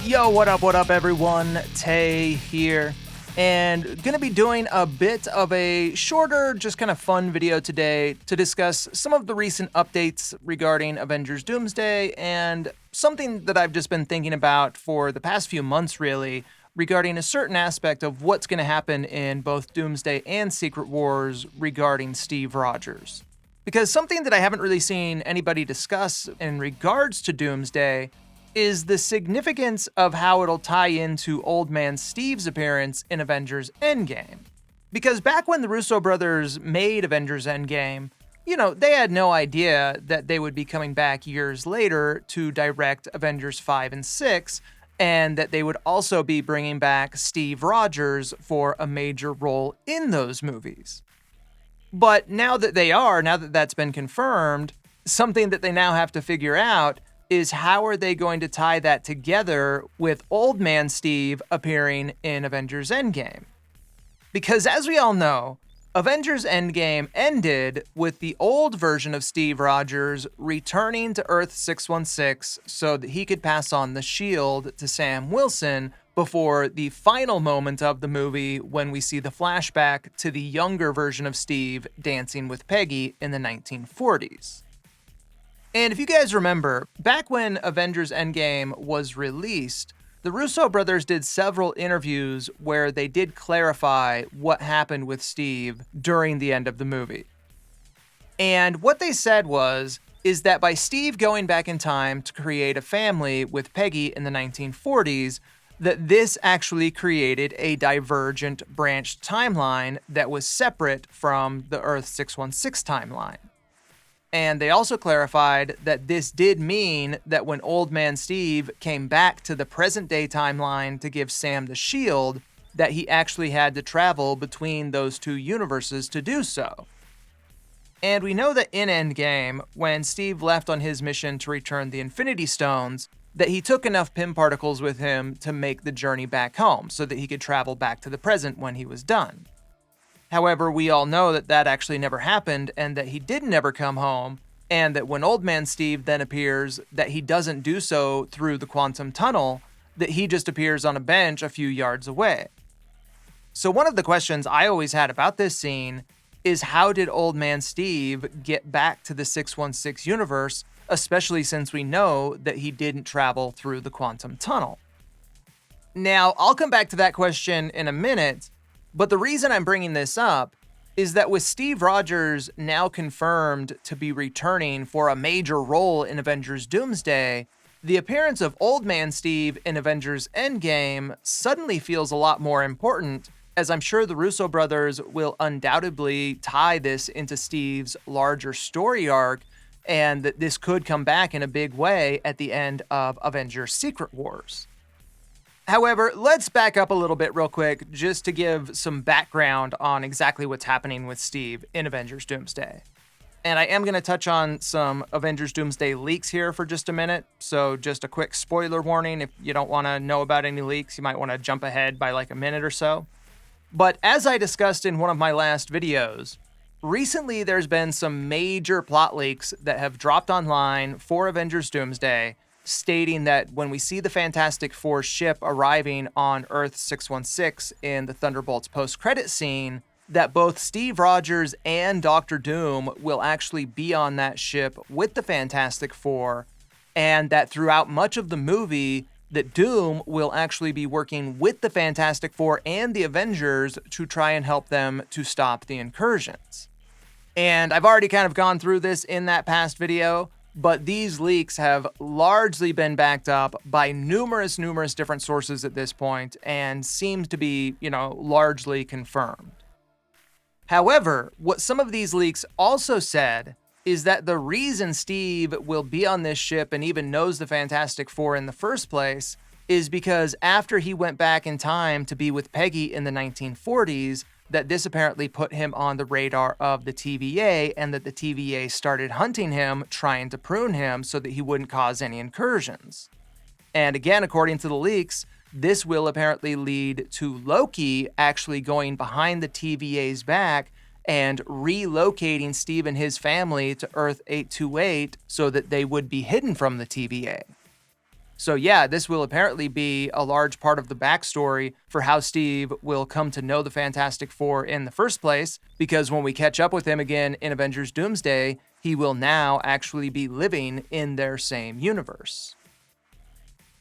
Yo, what up, everyone? Tay here, and gonna be doing a bit of a shorter, just kind of fun video today to discuss some of the recent updates regarding Avengers Doomsday and something that I've just been thinking about for the past few months, really, regarding a certain aspect of what's gonna happen in both Doomsday and Secret Wars regarding Steve Rogers. Because something that I haven't really seen anybody discuss in regards to Doomsday is the significance of how it'll tie into Old Man Steve's appearance in Avengers Endgame. Because back when the Russo Brothers made Avengers Endgame, they had no idea that they would be coming back years later to direct Avengers 5 and 6, and that they would also be bringing back Steve Rogers for a major role in those movies. But now that that's been confirmed, something that they now have to figure out is how are they going to tie that together with Old Man Steve appearing in Avengers Endgame? Because as we all know, Avengers Endgame ended with the old version of Steve Rogers returning to Earth 616 so that he could pass on the shield to Sam Wilson before the final moment of the movie when we see the flashback to the younger version of Steve dancing with Peggy in the 1940s. And if you guys remember, back when Avengers Endgame was released, the Russo brothers did several interviews where they did clarify what happened with Steve during the end of the movie. And what they said is that by Steve going back in time to create a family with Peggy in the 1940s, that this actually created a divergent branched timeline that was separate from the Earth 616 timeline. And they also clarified that this did mean that when Old Man Steve came back to the present-day timeline to give Sam the shield, that he actually had to travel between those two universes to do so. And we know that in Endgame, when Steve left on his mission to return the Infinity Stones, that he took enough Pym particles with him to make the journey back home so that he could travel back to the present when he was done. However, we all know that that actually never happened and that he did never come home, and that when Old Man Steve then appears, that he doesn't do so through the quantum tunnel, that he just appears on a bench a few yards away. So one of the questions I always had about this scene is how did Old Man Steve get back to the 616 universe, especially since we know that he didn't travel through the quantum tunnel? Now, I'll come back to that question in a minute, but the reason I'm bringing this up is that with Steve Rogers now confirmed to be returning for a major role in Avengers Doomsday, the appearance of Old Man Steve in Avengers Endgame suddenly feels a lot more important, as I'm sure the Russo brothers will undoubtedly tie this into Steve's larger story arc, and that this could come back in a big way at the end of Avengers Secret Wars. However, let's back up a little bit real quick just to give some background on exactly what's happening with Steve in Avengers Doomsday. And I am going to touch on some Avengers Doomsday leaks here for just a minute, so just a quick spoiler warning. If you don't want to know about any leaks, you might want to jump ahead by like a minute or so. But as I discussed in one of my last videos, recently there's been some major plot leaks that have dropped online for Avengers Doomsday, stating that when we see the Fantastic Four ship arriving on Earth 616 in the Thunderbolts post-credit scene, that both Steve Rogers and Doctor Doom will actually be on that ship with the Fantastic Four, and that throughout much of the movie, that Doom will actually be working with the Fantastic Four and the Avengers to try and help them to stop the Incursions. And I've already kind of gone through this in that past video, but these leaks have largely been backed up by numerous different sources at this point and seem to be, largely confirmed. However, what some of these leaks also said is that the reason Steve will be on this ship and even knows the Fantastic Four in the first place is because after he went back in time to be with Peggy in the 1940s, that this apparently put him on the radar of the TVA, and that the TVA started hunting him, trying to prune him so that he wouldn't cause any incursions. And again, according to the leaks, this will apparently lead to Loki actually going behind the TVA's back and relocating Steve and his family to Earth 828 so that they would be hidden from the TVA. So yeah, this will apparently be a large part of the backstory for how Steve will come to know the Fantastic Four in the first place, because when we catch up with him again in Avengers Doomsday, he will now actually be living in their same universe.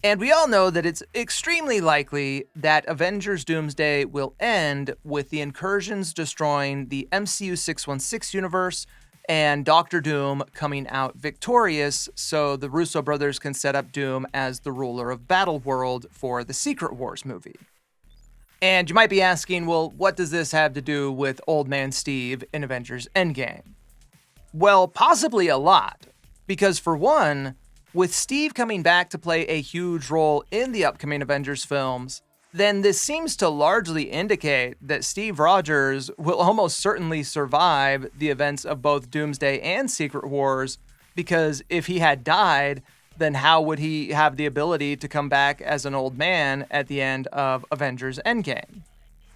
And we all know that it's extremely likely that Avengers Doomsday will end with the Incursions destroying the MCU 616 universe and Doctor Doom coming out victorious so the Russo brothers can set up Doom as the ruler of Battleworld for the Secret Wars movie. And you might be asking, well, what does this have to do with Old Man Steve in Avengers Endgame? Well, possibly a lot. Because for one, with Steve coming back to play a huge role in the upcoming Avengers films, then this seems to largely indicate that Steve Rogers will almost certainly survive the events of both Doomsday and Secret Wars, because if he had died, then how would he have the ability to come back as an old man at the end of Avengers Endgame?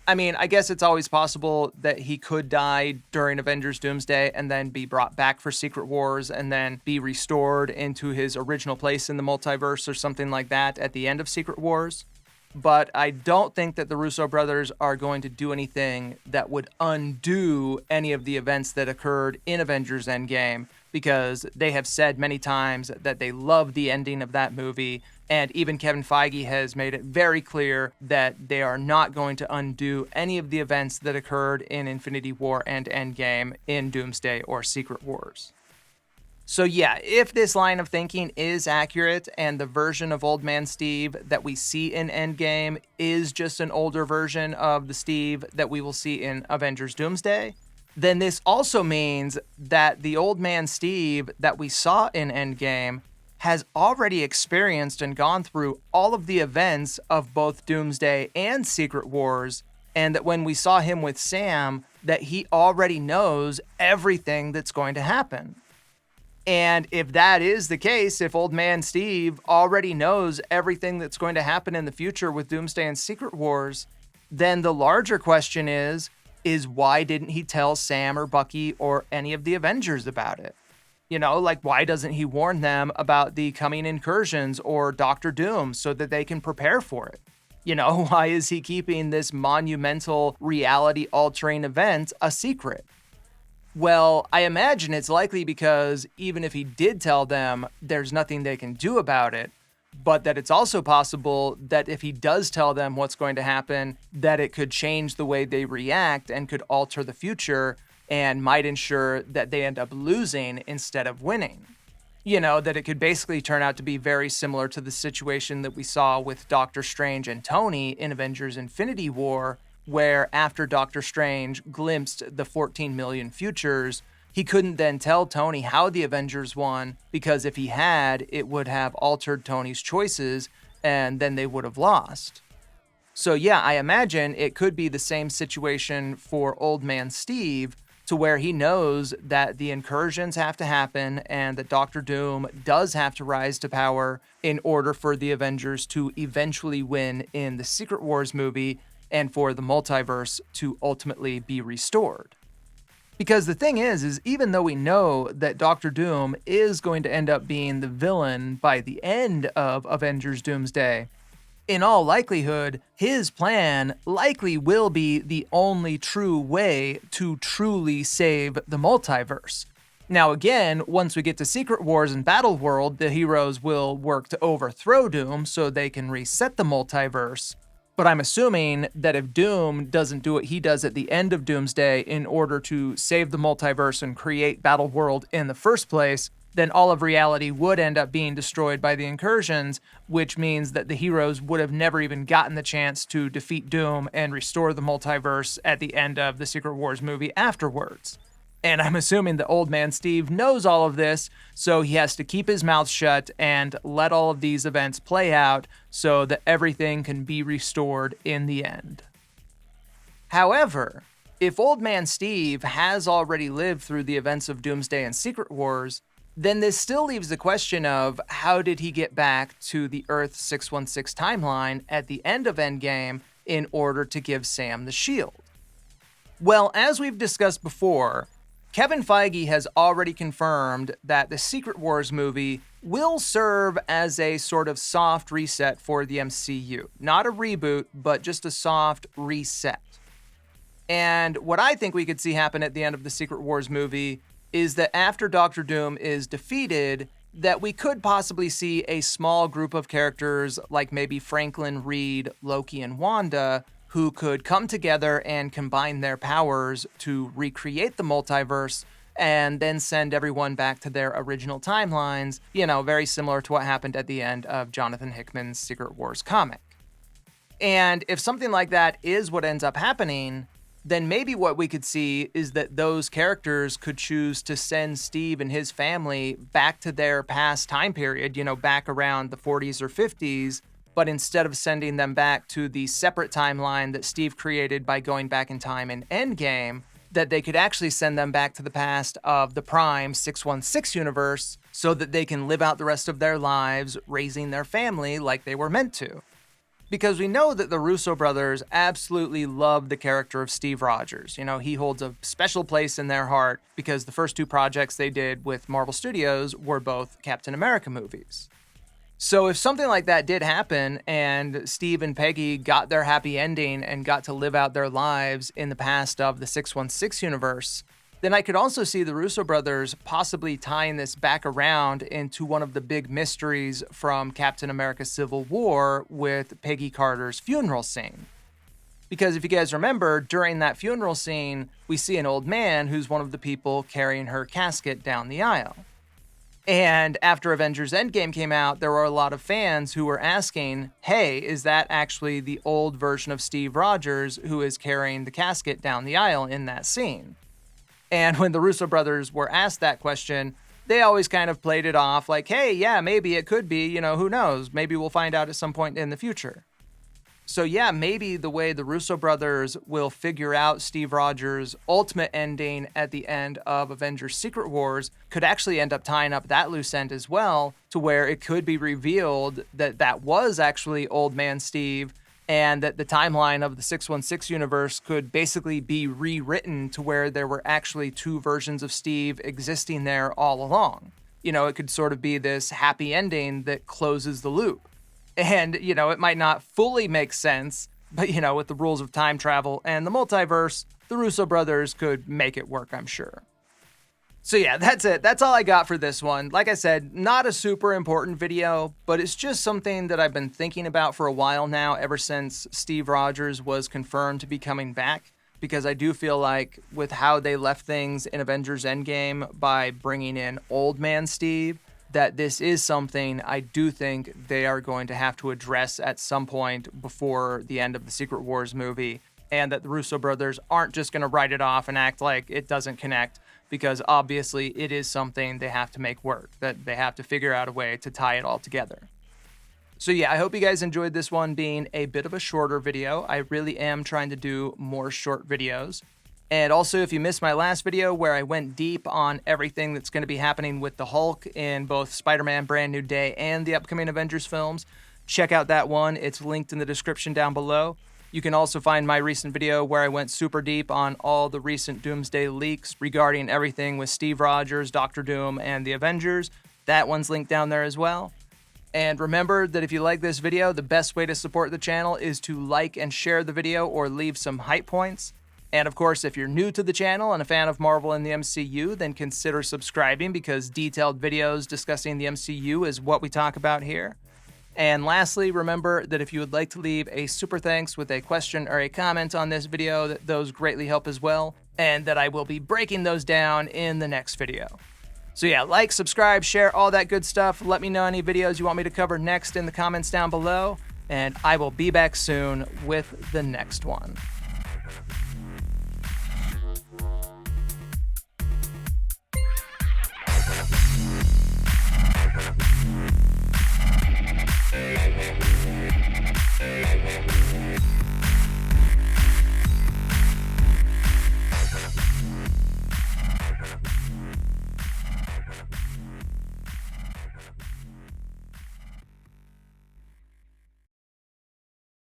I mean, I guess it's always possible that he could die during Avengers Doomsday and then be brought back for Secret Wars and then be restored into his original place in the multiverse or something like that at the end of Secret Wars. But I don't think that the Russo brothers are going to do anything that would undo any of the events that occurred in Avengers Endgame, because they have said many times that they love the ending of that movie, and even Kevin Feige has made it very clear that they are not going to undo any of the events that occurred in Infinity War and Endgame in Doomsday or Secret Wars. So yeah, if this line of thinking is accurate and the version of Old Man Steve that we see in Endgame is just an older version of the Steve that we will see in Avengers Doomsday, then this also means that the Old Man Steve that we saw in Endgame has already experienced and gone through all of the events of both Doomsday and Secret Wars, and that when we saw him with Sam, that he already knows everything that's going to happen. And if that is the case, if Old Man Steve already knows everything that's going to happen in the future with Doomsday and Secret Wars, then the larger question is why didn't he tell Sam or Bucky or any of the Avengers about it? You know, like, why doesn't he warn them about the coming Incursions or Doctor Doom so that they can prepare for it? You know, why is he keeping this monumental reality-altering event a secret? Well, I imagine it's likely because even if he did tell them, there's nothing they can do about it, but that it's also possible that if he does tell them what's going to happen, that it could change the way they react and could alter the future and might ensure that they end up losing instead of winning. You know, that it could basically turn out to be very similar to the situation that we saw with Doctor Strange and Tony in Avengers Infinity War, where after Doctor Strange glimpsed the 14 million futures, he couldn't then tell Tony how the Avengers won, because if he had, it would have altered Tony's choices, and then they would have lost. So yeah, I imagine it could be the same situation for Old Man Steve, to where he knows that the Incursions have to happen and that Doctor Doom does have to rise to power in order for the Avengers to eventually win in the Secret Wars movie and for the multiverse to ultimately be restored. Because the thing is even though we know that Doctor Doom is going to end up being the villain by the end of Avengers Doomsday, in all likelihood, his plan likely will be the only true way to truly save the multiverse. Now again, once we get to Secret Wars and Battleworld, the heroes will work to overthrow Doom so they can reset the multiverse. But I'm assuming that if Doom doesn't do what he does at the end of Doomsday in order to save the multiverse and create Battleworld in the first place, then all of reality would end up being destroyed by the Incursions, which means that the heroes would have never even gotten the chance to defeat Doom and restore the multiverse at the end of the Secret Wars movie afterwards. And I'm assuming that Old Man Steve knows all of this, so he has to keep his mouth shut and let all of these events play out so that everything can be restored in the end. However, if Old Man Steve has already lived through the events of Doomsday and Secret Wars, then this still leaves the question of how did he get back to the Earth 616 timeline at the end of Endgame in order to give Sam the shield? Well, as we've discussed before, Kevin Feige has already confirmed that the Secret Wars movie will serve as a sort of soft reset for the MCU. Not a reboot, but just a soft reset. And what I think we could see happen at the end of the Secret Wars movie is that after Doctor Doom is defeated, that we could possibly see a small group of characters like maybe Franklin, Reed, Loki, and Wanda who could come together and combine their powers to recreate the multiverse and then send everyone back to their original timelines, very similar to what happened at the end of Jonathan Hickman's Secret Wars comic. And if something like that is what ends up happening, then maybe what we could see is that those characters could choose to send Steve and his family back to their past time period, back around the 40s or 50s, but instead of sending them back to the separate timeline that Steve created by going back in time in Endgame, that they could actually send them back to the past of the Prime 616 universe so that they can live out the rest of their lives raising their family like they were meant to. Because we know that the Russo brothers absolutely love the character of Steve Rogers. He holds a special place in their heart because the first two projects they did with Marvel Studios were both Captain America movies. So if something like that did happen and Steve and Peggy got their happy ending and got to live out their lives in the past of the 616 universe, then I could also see the Russo brothers possibly tying this back around into one of the big mysteries from Captain America Civil War with Peggy Carter's funeral scene. Because if you guys remember, during that funeral scene, we see an old man who's one of the people carrying her casket down the aisle. And after Avengers Endgame came out, there were a lot of fans who were asking, hey, is that actually the old version of Steve Rogers who is carrying the casket down the aisle in that scene? And when the Russo brothers were asked that question, they always kind of played it off like, hey, yeah, maybe it could be, who knows? Maybe we'll find out at some point in the future. So yeah, maybe the way the Russo brothers will figure out Steve Rogers' ultimate ending at the end of Avengers Secret Wars could actually end up tying up that loose end as well, to where it could be revealed that that was actually Old Man Steve, and that the timeline of the 616 universe could basically be rewritten to where there were actually two versions of Steve existing there all along. It could sort of be this happy ending that closes the loop. And, it might not fully make sense, but, with the rules of time travel and the multiverse, the Russo brothers could make it work, I'm sure. So yeah, that's it. That's all I got for this one. Like I said, not a super important video, but it's just something that I've been thinking about for a while now, ever since Steve Rogers was confirmed to be coming back, because I do feel like with how they left things in Avengers Endgame by bringing in Old Man Steve, that this is something I do think they are going to have to address at some point before the end of the Secret Wars movie, and that the Russo brothers aren't just going to write it off and act like it doesn't connect, because obviously it is something they have to make work, that they have to figure out a way to tie it all together. So yeah, I hope you guys enjoyed this one being a bit of a shorter video. I really am trying to do more short videos. And also, if you missed my last video where I went deep on everything that's going to be happening with the Hulk in both Spider-Man Brand New Day and the upcoming Avengers films, check out that one. It's linked in the description down below. You can also find my recent video where I went super deep on all the recent Doomsday leaks regarding everything with Steve Rogers, Doctor Doom, and the Avengers. That one's linked down there as well. And remember that if you like this video, the best way to support the channel is to like and share the video or leave some hype points. And of course, if you're new to the channel and a fan of Marvel and the MCU, then consider subscribing, because detailed videos discussing the MCU is what we talk about here. And lastly, remember that if you would like to leave a super thanks with a question or a comment on this video, that those greatly help as well, and that I will be breaking those down in the next video. So yeah, like, subscribe, share, all that good stuff. Let me know any videos you want me to cover next in the comments down below, and I will be back soon with the next one.